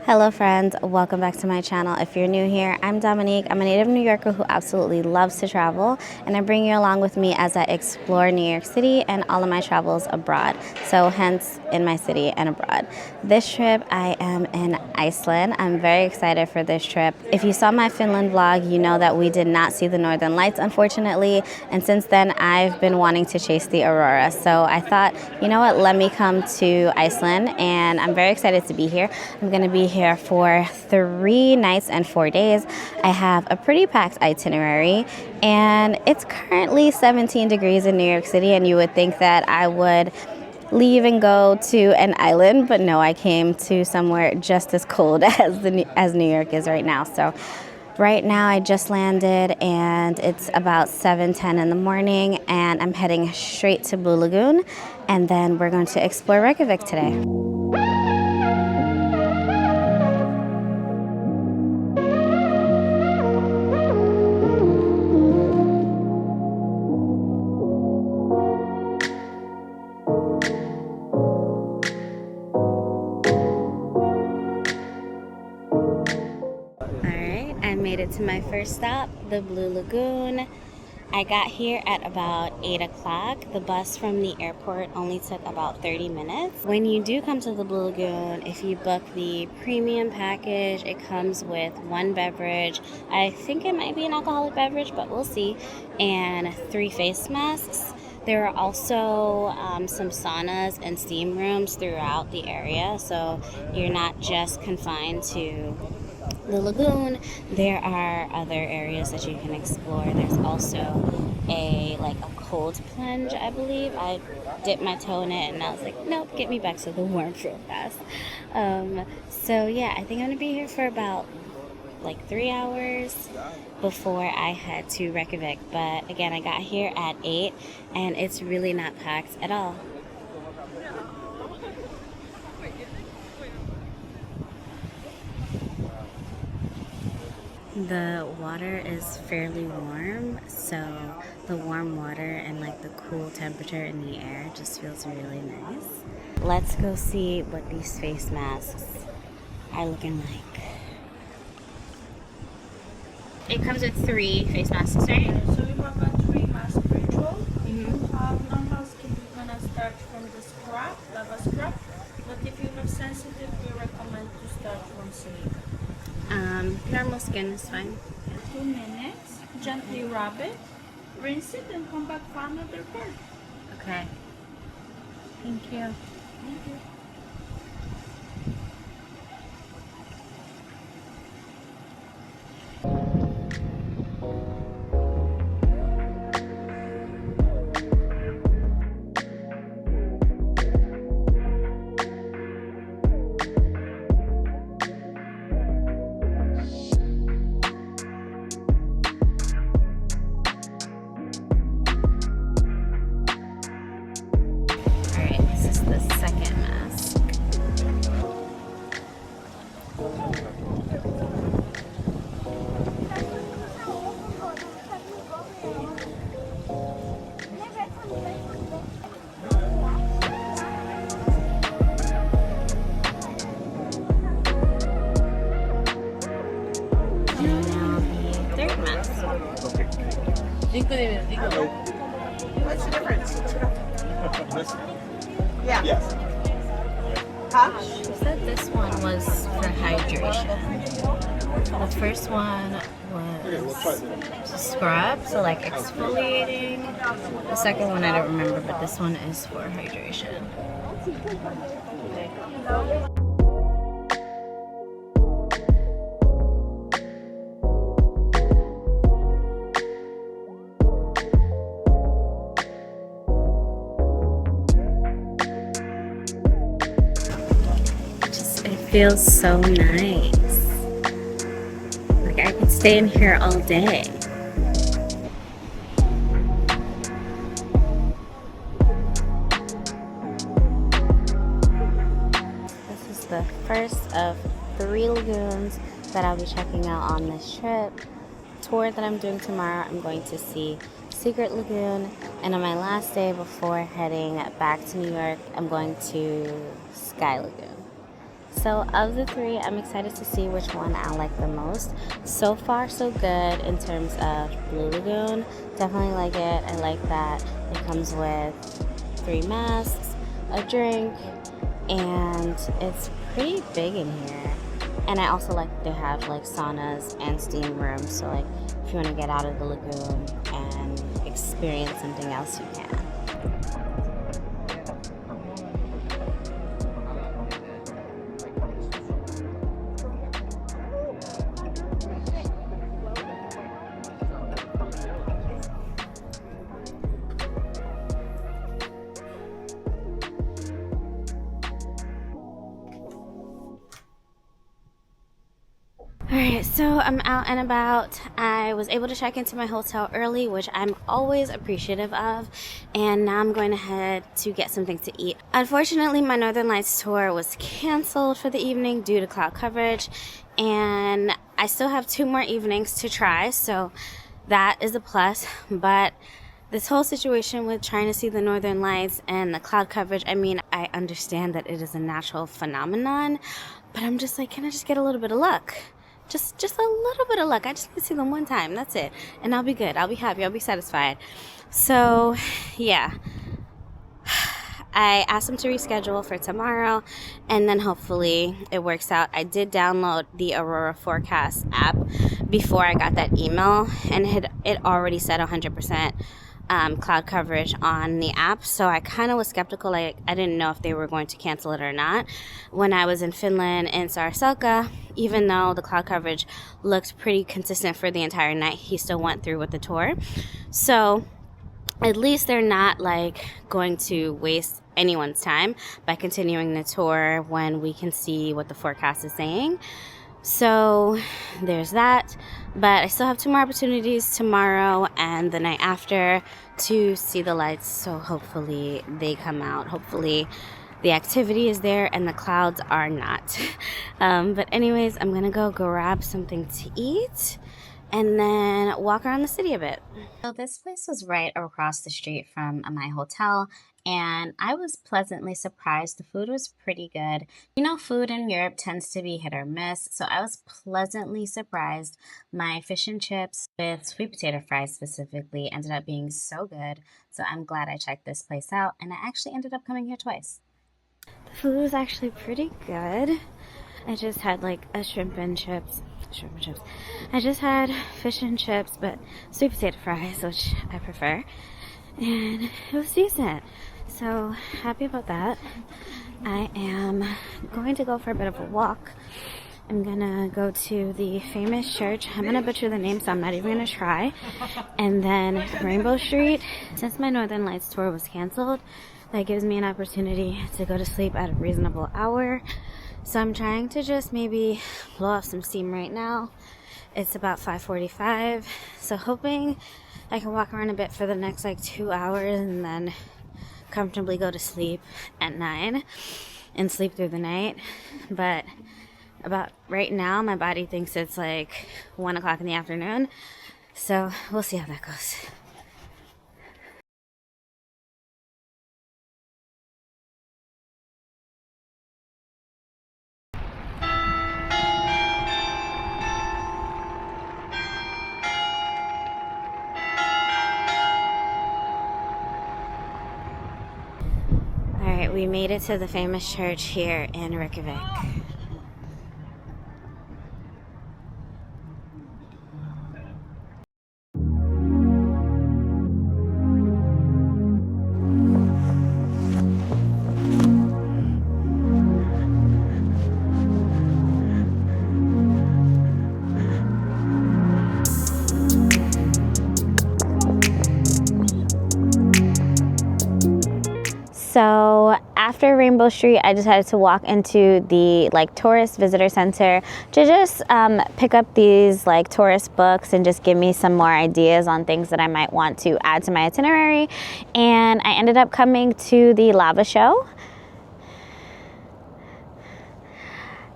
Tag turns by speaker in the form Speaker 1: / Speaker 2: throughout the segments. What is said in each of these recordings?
Speaker 1: Hello friends, welcome back to my channel. If you're new here, I'm Dominique. I'm a native New Yorker who absolutely loves to travel, and I bring you along with me as I explore New York City and all of my travels abroad, so hence in my city and abroad. This trip I am in Iceland. I'm very excited for this trip. If you saw my Finland vlog, you know that we did not see the Northern Lights, unfortunately, and since then I've been wanting to chase the aurora. So I thought, you know what, let me come to Iceland, and I'm very excited to be here. I'm going to be here for 3 nights and 4 days. I have a pretty packed itinerary, and it's currently 17 degrees in New York City, and you would think that I would leave and go to an island, but no, I came to somewhere just as cold as New York is right now. So right now I just landed and it's about 7:10 in the morning, and I'm heading straight to Blue Lagoon, and then we're going to explore Reykjavik today. Made it to my first stop, the Blue Lagoon. I got here at about 8 o'clock. The bus from the airport only took about 30 minutes. When you do come to the Blue Lagoon, if you book the premium package, it comes with 1 beverage. I think it might be an alcoholic beverage, but we'll see. And 3 face masks. There are also some saunas and steam rooms throughout the area, so you're not just confined to the lagoon. There are other areas that you can explore. There's also a cold plunge, I believe. I dipped my toe in it and I was like, nope, get me back to the warm real fast. So yeah, I think I'm gonna be here for about 3 hours before I head to Reykjavik. But again, I got here at 8 and it's really not packed at all. The water is fairly warm, so the warm water and the cool temperature in the air just feels really nice. Let's go see what these face masks are looking like. It comes with 3 face masks, right?
Speaker 2: So we have a 3 mask ritual. Normal skin, we're gonna start from the scrub, lava scrub. But if you have sensitive, we recommend to start from sleep.
Speaker 1: Normal skin is fine.
Speaker 2: 2 minutes, gently rub it, rinse it, and come back for another part.
Speaker 1: Okay. Thank you.
Speaker 2: Thank you.
Speaker 3: What's the difference? Yeah.
Speaker 4: Yes.
Speaker 3: Huh?
Speaker 1: She said this one was for hydration. The first one was to scrub, so exfoliating. The second one I don't remember, but this one is for hydration. It feels so nice. I could stay in here all day. This is the first of 3 lagoons that I'll be checking out on this trip. Tour that I'm doing tomorrow, I'm going to see Secret Lagoon, and on my last day before heading back to New York, I'm going to Sky Lagoon. So of the three, I'm excited to see which one I like the most. So far, so good in terms of Blue Lagoon. Definitely like it. I like that it comes with 3 masks, a drink, and it's pretty big in here. And I also like they have like saunas and steam rooms. So like if you want to get out of the lagoon and experience something else, you can. Alright, so I'm out and about. I was able to check into my hotel early, which I'm always appreciative of, and now I'm going ahead to get something to eat. Unfortunately, my Northern Lights tour was canceled for the evening due to cloud coverage, and I still have 2 more evenings to try, so that is a plus. But this whole situation with trying to see the Northern Lights and the cloud coverage, I mean, I understand that it is a natural phenomenon, but I'm just like, can I just get a little bit of luck? Just a little bit of luck. I just need to see them one time. That's it. And I'll be good. I'll be happy. I'll be satisfied. So, yeah. I asked them to reschedule for tomorrow, and then hopefully it works out. I did download the Aurora Forecast app before I got that email, and it already said 100% cloud coverage on the app, so I kind of was skeptical. I didn't know if they were going to cancel it or not. When I was in Finland in Saariselkä, even though the cloud coverage looked pretty consistent for the entire night, he still went through with the tour. So at least they're not like going to waste anyone's time by continuing the tour when we can see what the forecast is saying. So there's that, but I still have 2 more opportunities tomorrow and the night after to see the lights, so hopefully they come out. Hopefully the activity is there and the clouds are not. But anyways, I'm gonna go grab something to eat and then walk around the city a bit. So this place was right across the street from my hotel, and I was pleasantly surprised. The food was pretty good. You know, food in Europe tends to be hit or miss, so I was pleasantly surprised. My fish and chips with sweet potato fries specifically ended up being so good, so I'm glad I checked this place out, and I actually ended up coming here twice. The food was actually pretty good. I just had like a shrimp and chips. I just had fish and chips, but sweet potato fries, which I prefer, and it was decent. So happy about that. I am going to go for a bit of a walk. I'm gonna go to the famous church. I'm gonna butcher the name, so I'm not even gonna try. And then Rainbow Street. Since my Northern Lights tour was canceled, that gives me an opportunity to go to sleep at a reasonable hour. So I'm trying to just maybe blow off some steam right now. It's about 5:45, so hoping I can walk around a bit for the next like 2 hours and then comfortably go to sleep at 9 and sleep through the night. But about right now, my body thinks it's like 1 o'clock in the afternoon, so we'll see how that goes. Alright, we made it to the famous church here in Reykjavik. So after Rainbow Street, I decided to walk into the like tourist visitor center to just pick up these like tourist books and just give me some more ideas on things that I might want to add to my itinerary. And I ended up coming to the lava show.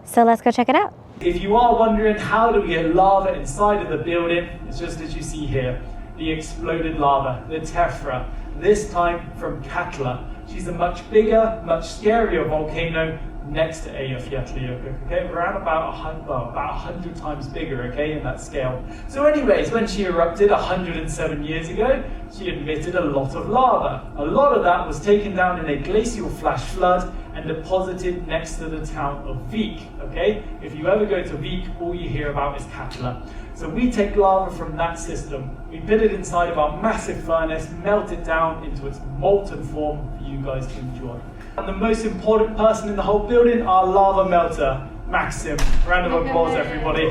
Speaker 1: So let's go check it out.
Speaker 4: If you are wondering how do we get lava inside of the building, it's just as you see here, the exploded lava, the tephra, this time from Katla. She's a much bigger, much scarier volcano next to Eyjafjallajökull, okay? Around about 100 times bigger, okay, in that scale. So anyways, when she erupted 107 years ago, she emitted a lot of lava. A lot of that was taken down in a glacial flash flood and deposited next to the town of Vik, okay? If you ever go to Vik, all you hear about is Katla. So we take lava from that system, we put it inside of our massive furnace, melt it down into its molten form for you guys to enjoy. And the most important person in the whole building, our lava melter, Maxim. Round of applause, everybody.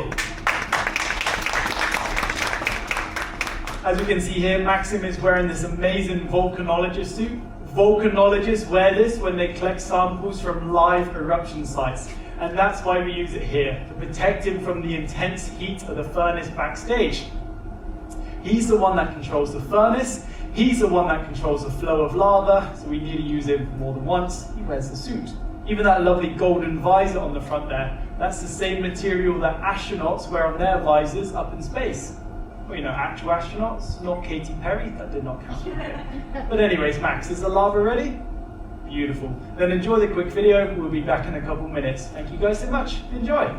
Speaker 4: As we can see here, Maxim is wearing this amazing volcanologist suit. Volcanologists wear this when they collect samples from live eruption sites. And that's why we use it here, to protect him from the intense heat of the furnace backstage. He's the one that controls the furnace. He's the one that controls the flow of lava, so we need to use him more than once. He wears the suit. Even that lovely golden visor on the front there, that's the same material that astronauts wear on their visors up in space. Well, you know, actual astronauts, not Katy Perry, that did not count. Okay. But anyways, Max, is the lava ready? Beautiful. Then enjoy the quick video. We'll be back in a couple minutes. Thank you guys so much. Enjoy.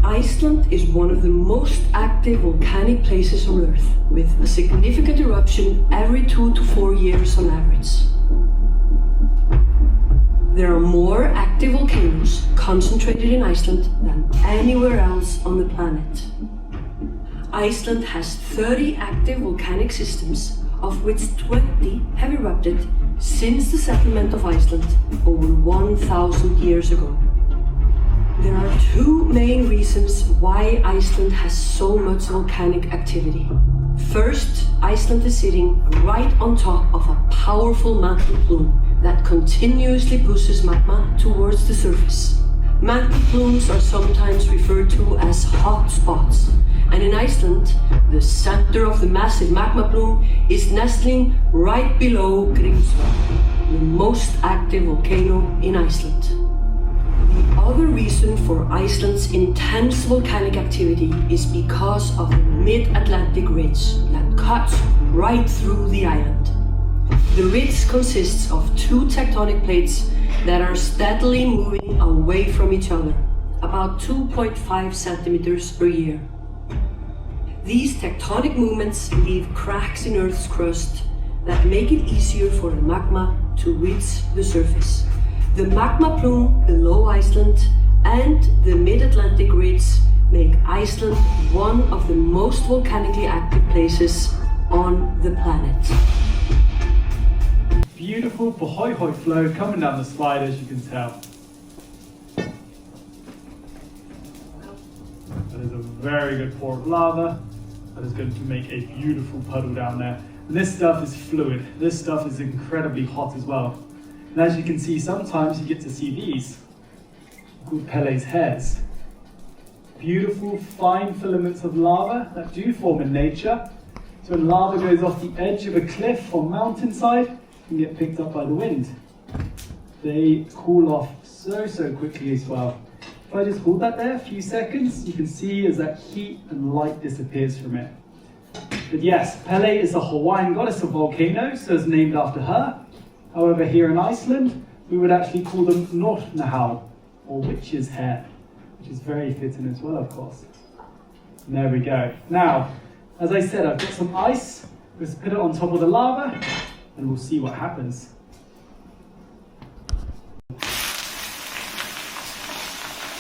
Speaker 5: Iceland is one of the most active volcanic places on Earth, with a significant eruption every 2 to 4 years on average. There are more active volcanoes concentrated in Iceland than anywhere else on the planet. Iceland has 30 active volcanic systems, of which 20 have erupted since the settlement of Iceland over 1,000 years ago. There are two main reasons why Iceland has so much volcanic activity. First, Iceland is sitting right on top of a powerful mantle plume that continuously pushes magma towards the surface. Mantle plumes are sometimes referred to as hot spots, and in Iceland, the center of the massive magma plume is nestling right below Grímsvötn, the most active volcano in Iceland. The other reason for Iceland's intense volcanic activity is because of the mid-Atlantic ridge that cuts right through the island. The ridge consists of two tectonic plates that are steadily moving away from each other, about 2.5 centimeters per year. These tectonic movements leave cracks in Earth's crust that make it easier for the magma to reach the surface. The magma plume below Iceland and the mid-Atlantic ridge make Iceland one of the most volcanically active places on the planet.
Speaker 4: Beautiful Bohoi flow coming down the slide, as you can tell. That is a very good pour of lava. That is going to make a beautiful puddle down there. And this stuff is fluid. This stuff is incredibly hot as well. And as you can see, sometimes you get to see these, called Pele's hairs. Beautiful fine filaments of lava that do form in nature. So when lava goes off the edge of a cliff or mountainside, it can get picked up by the wind. They cool off so quickly as well. If I just hold that there a few seconds, you can see as that heat and light disappears from it. But yes, Pele is the Hawaiian goddess of volcanoes, so it's named after her. However, here in Iceland, we would actually call them Nornahál, or witch's hair, which is very fitting as well, of course. And there we go. Now, as I said, I've got some ice. Let's put it on top of the lava, and we'll see what happens.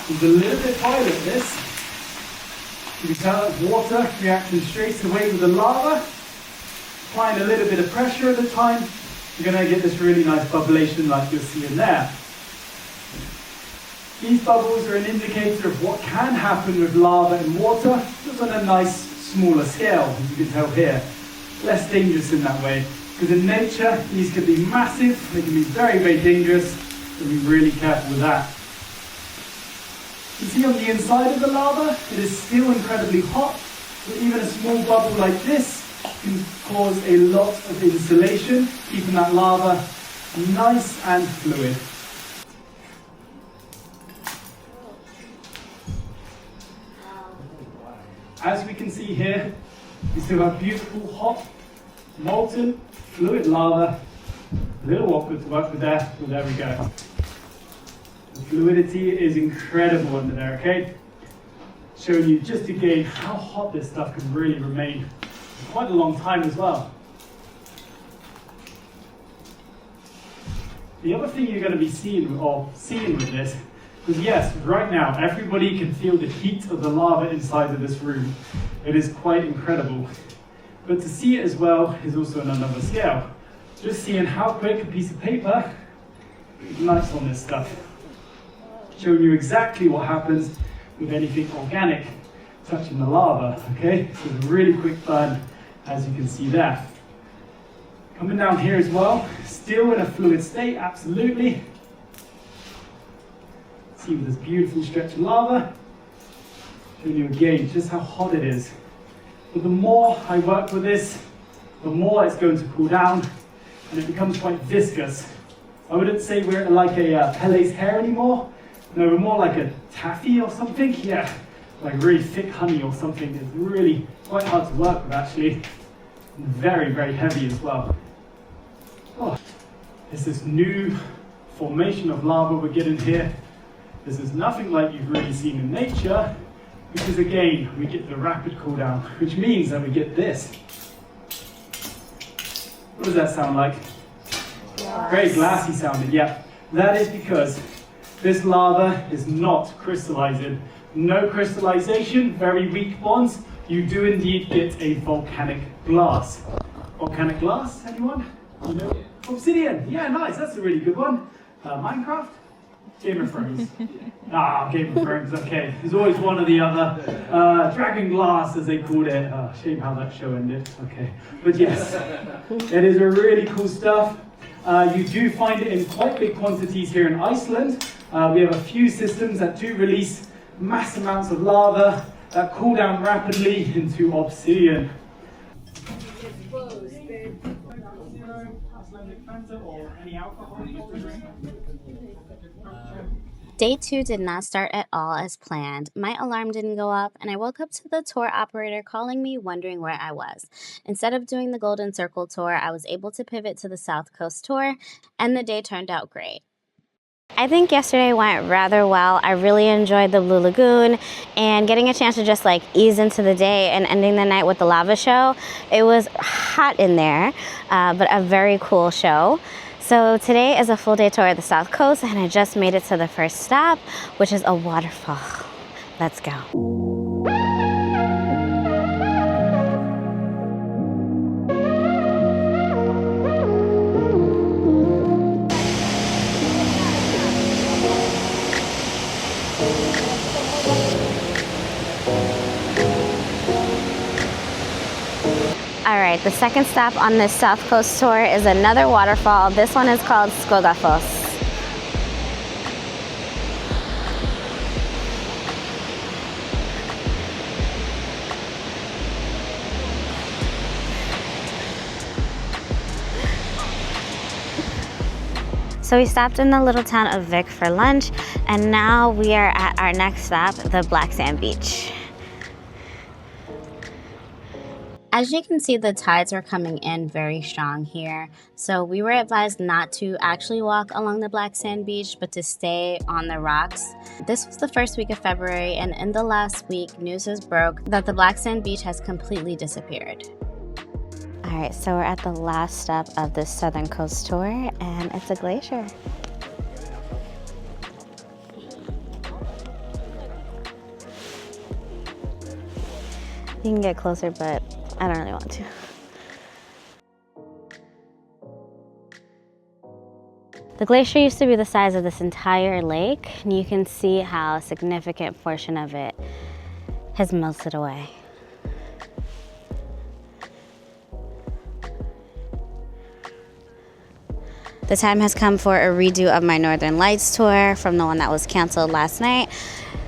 Speaker 4: It's a little bit violent, this. You can tell that water reacting straight away with the lava. Applying a little bit of pressure at the time, you're going to get this really nice bubblation like you'll see in there. These bubbles are an indicator of what can happen with lava and water, just on a nice smaller scale, as you can tell here. Less dangerous in that way, because in nature these can be massive, they can be very dangerous, so be really careful with that. You see on the inside of the lava, it is still incredibly hot, but even a small bubble like this can cause a lot of insulation, keeping that lava nice and fluid. As we can see here, we still have beautiful hot, molten, fluid lava A little awkward to work with there, but there we go. The fluidity is incredible under there, okay? Showing you just again how hot this stuff can really remain for quite a long time as well. The other thing you're going to be seeing with this is, yes, right now everybody can feel the heat of the lava inside of this room. It is quite incredible. But to see it as well is also on another scale. Just seeing how quick a piece of paper ignites on this stuff. Showing you exactly what happens with anything organic touching the lava, okay? So it's a really quick burn, as you can see there. Coming down here as well, still in a fluid state, absolutely. See this beautiful stretch of lava. Showing you again just how hot it is. But the more I work with this, the more it's going to cool down and it becomes quite viscous. I wouldn't say we're like a Pele's hair anymore. No, we're more like a taffy or something. Yeah, like really thick honey or something. It's really quite hard to work with actually. And very, very heavy as well. Oh, it's this new formation of lava we're getting here. This is nothing like you've really seen in nature, because again, we get the rapid cool down, which means that we get this. What does that sound like? Glass. Very glassy sounding, yeah. That is because this lava is not crystallizing. No crystallization, very weak bonds. You do indeed get a volcanic glass. Volcanic glass, anyone? You know? Obsidian, yeah, nice, that's a really good one. Minecraft? Game of Thrones. Game of Thrones, okay. There's always one or the other. Dragon glass, as they called it. Shame how that show ended, okay. But yes, it is a really cool stuff. You do find it in quite big quantities here in Iceland. We have a few systems that do release mass amounts of lava that cool down rapidly into obsidian.
Speaker 1: Day 2 did not start at all as planned. My alarm didn't go up, and I woke up to the tour operator calling me, wondering where I was. Instead of doing the Golden Circle tour, I was able to pivot to the South Coast tour, and the day turned out great. I think yesterday went rather well. I really enjoyed the Blue Lagoon and getting a chance to just like ease into the day and ending the night with the lava show. It was hot in there, but a very cool show. So today is a full day tour of the South Coast, and I just made it to the first stop, which is a waterfall. Let's go. All right, the second stop on this South Coast tour is another waterfall. This one is called Skógafoss. So we stopped in the little town of Vik for lunch, and now we are at our next stop, the Black Sand Beach. As you can see, the tides are coming in very strong here. So we were advised not to actually walk along the Black Sand Beach, but to stay on the rocks. This was the first week of February, and in the last week, news has broke that the Black Sand Beach has completely disappeared. All right, so we're at the last stop of this Southern Coast tour, and it's a glacier. You can get closer, but I don't really want to. The glacier used to be the size of this entire lake, and you can see how a significant portion of it has melted away. The time has come for a redo of my Northern Lights tour from the one that was canceled last night.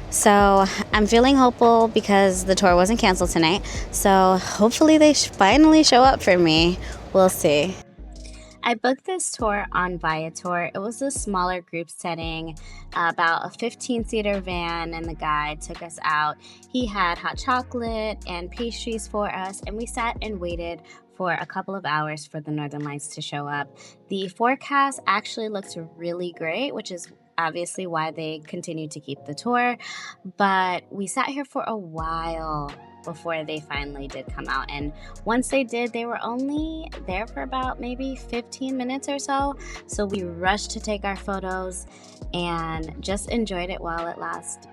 Speaker 1: So I'm feeling hopeful because the tour wasn't canceled tonight. So hopefully they finally show up for me. We'll see. I booked this tour on Viator. It was a smaller group setting, about a 15-seater van, and the guide took us out. He had hot chocolate and pastries for us, and we sat and waited for a couple of hours for the northern lights to show up. The forecast actually looks really great, which is obviously why they continued to keep the tour. But we sat here for a while before they finally did come out. And once they did, they were only there for about maybe 15 minutes or so. So we rushed to take our photos and just enjoyed it while it lasted.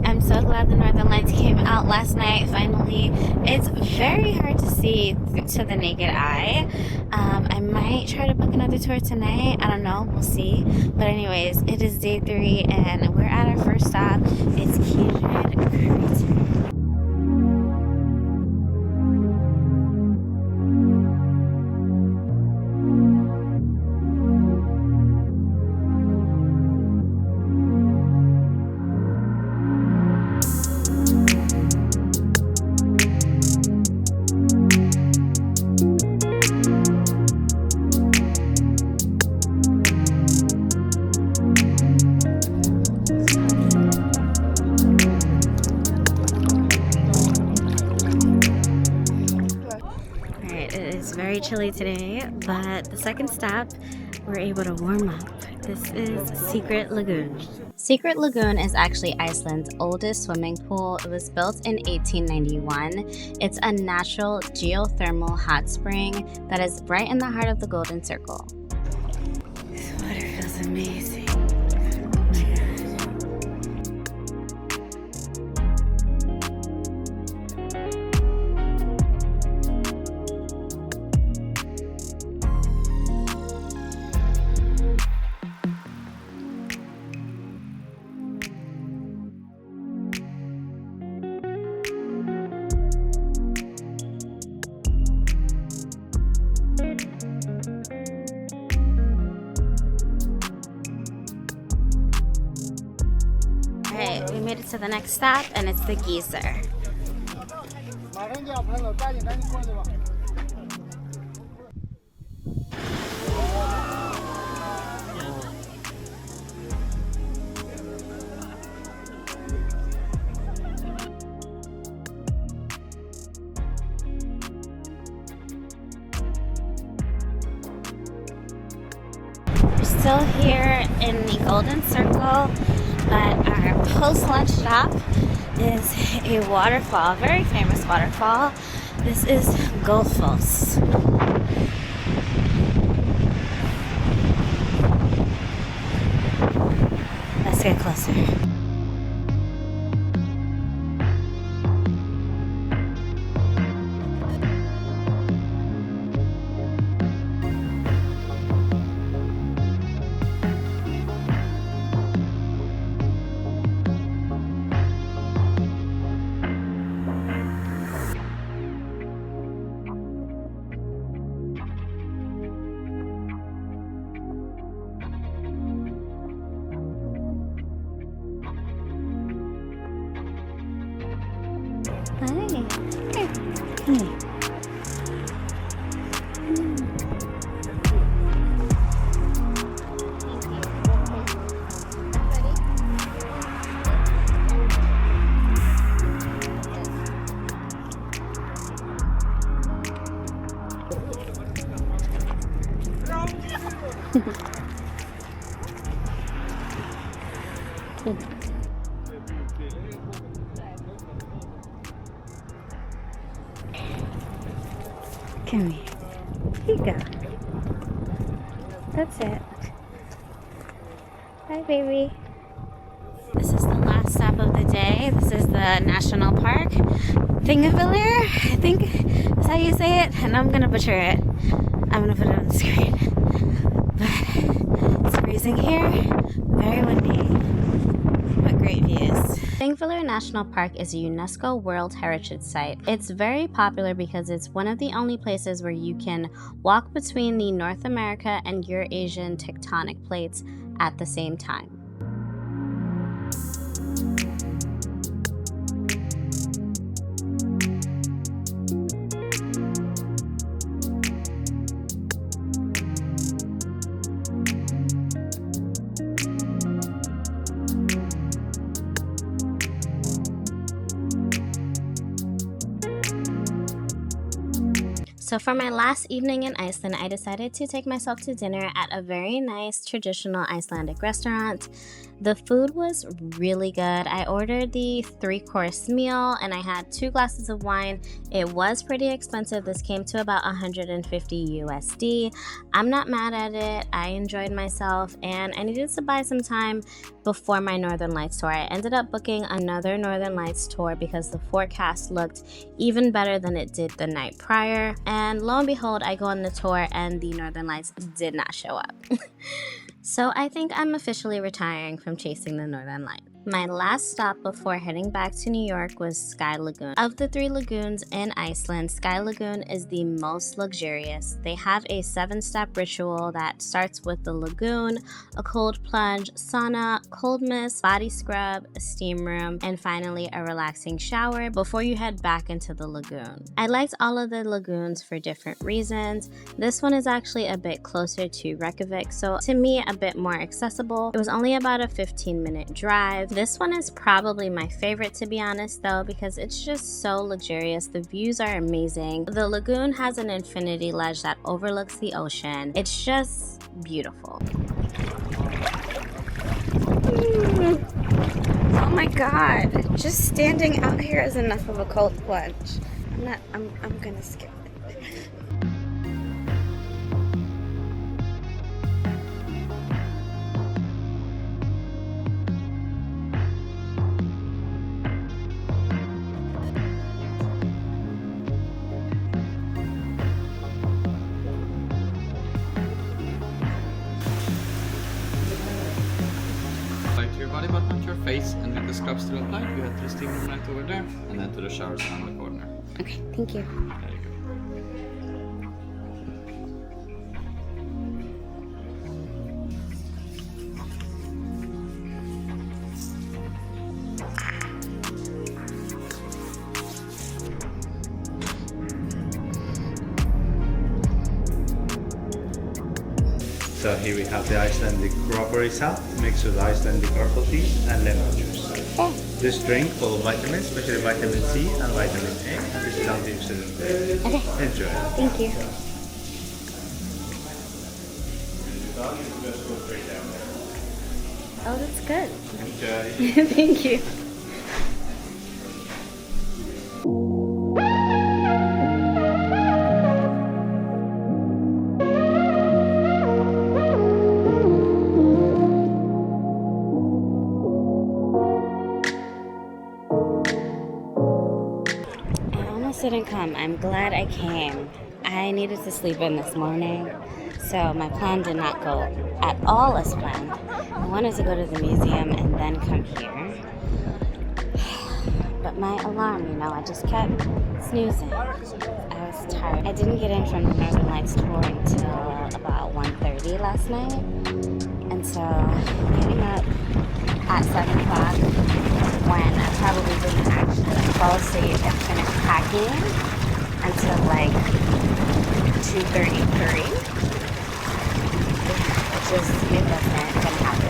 Speaker 1: I'm so glad the northern lights came out last night finally. It's very hard to see to the naked eye. I might try to book another tour tonight. I don't know, we'll see. But anyways, it is day 3 and we're at our first stop. It's Kedrid Crater. Very chilly today, but the second stop we're able to warm up. This is Secret Lagoon. Secret Lagoon is actually Iceland's oldest swimming pool. It was built in 1891. It's a natural geothermal hot spring that is right in the heart of the Golden Circle. This water feels amazing. We made it to the next stop and it's the Geysir. We're still here in the Golden Circle, but our post-lunch stop is a waterfall, a very famous waterfall. This is Skógafoss. Let's get closer. Hi. Here. Hey. Come here. Here you go. That's it. Hi, baby. This is the last stop of the day. This is the national park. Thingvellir, I think is how you say it. And I'm going to butcher it. I'm going to put it on the screen. But it's freezing here. Very windy. But great views. Thingvellir National Park is a UNESCO World Heritage Site. It's very popular because it's one of the only places where you can walk between the North America and Eurasian tectonic plates at the same time. So for my last evening in Iceland, I decided to take myself to dinner at a very nice traditional Icelandic restaurant. The food was really good. I ordered the 3-course meal and I had 2 glasses of wine. It was pretty expensive. This came to about 150 USD. I'm not mad at it. I enjoyed myself and I needed to buy some time before my Northern Lights tour. I ended up booking another Northern Lights tour because the forecast looked even better than it did the night prior. And lo and behold, I go on the tour and the Northern Lights did not show up. So I think I'm officially retiring from chasing the Northern Lights. My last stop before heading back to New York was Sky Lagoon. Of the 3 lagoons in Iceland, Sky Lagoon is the most luxurious. They have a 7-step ritual that starts with the lagoon, a cold plunge, sauna, cold mist, body scrub, a steam room, and finally a relaxing shower before you head back into the lagoon. I liked all of the lagoons for different reasons. This one is actually a bit closer to Reykjavik, so to me a bit more accessible. It was only about a 15-minute drive. This one is probably my favorite, to be honest, though, because it's just so luxurious. The views are amazing. The lagoon has an infinity ledge that overlooks the ocean. It's just beautiful. Oh my god, just standing out here is enough of a cold plunge. I'm gonna skip it.
Speaker 6: Your body but not your face, and with the scrubs still applied, you head to the steam room right over there, and then to the showers around the corner.
Speaker 1: Okay, thank you.
Speaker 6: There you go.
Speaker 7: So here we have the Icelandic crockery sap mixed with Icelandic herbal tea and lemon juice. This drink full of vitamins, especially vitamin C and vitamin A. This is antioxidant.
Speaker 1: Okay.
Speaker 7: Enjoy.
Speaker 1: Thank you. Oh, that's good.
Speaker 7: Enjoy.
Speaker 1: Thank you. Didn't come. I'm glad I came. I needed to sleep in this morning, so my plan did not go at all as planned. I wanted to go to the museum and then come here, but my alarm, I just kept snoozing. I was tired. I didn't get in from the Northern Lights tour until about 1:30 last night, and so getting up at 7 o'clock when I probably didn't actually fall asleep and finish packing until like 2:33. It wasn't gonna happen.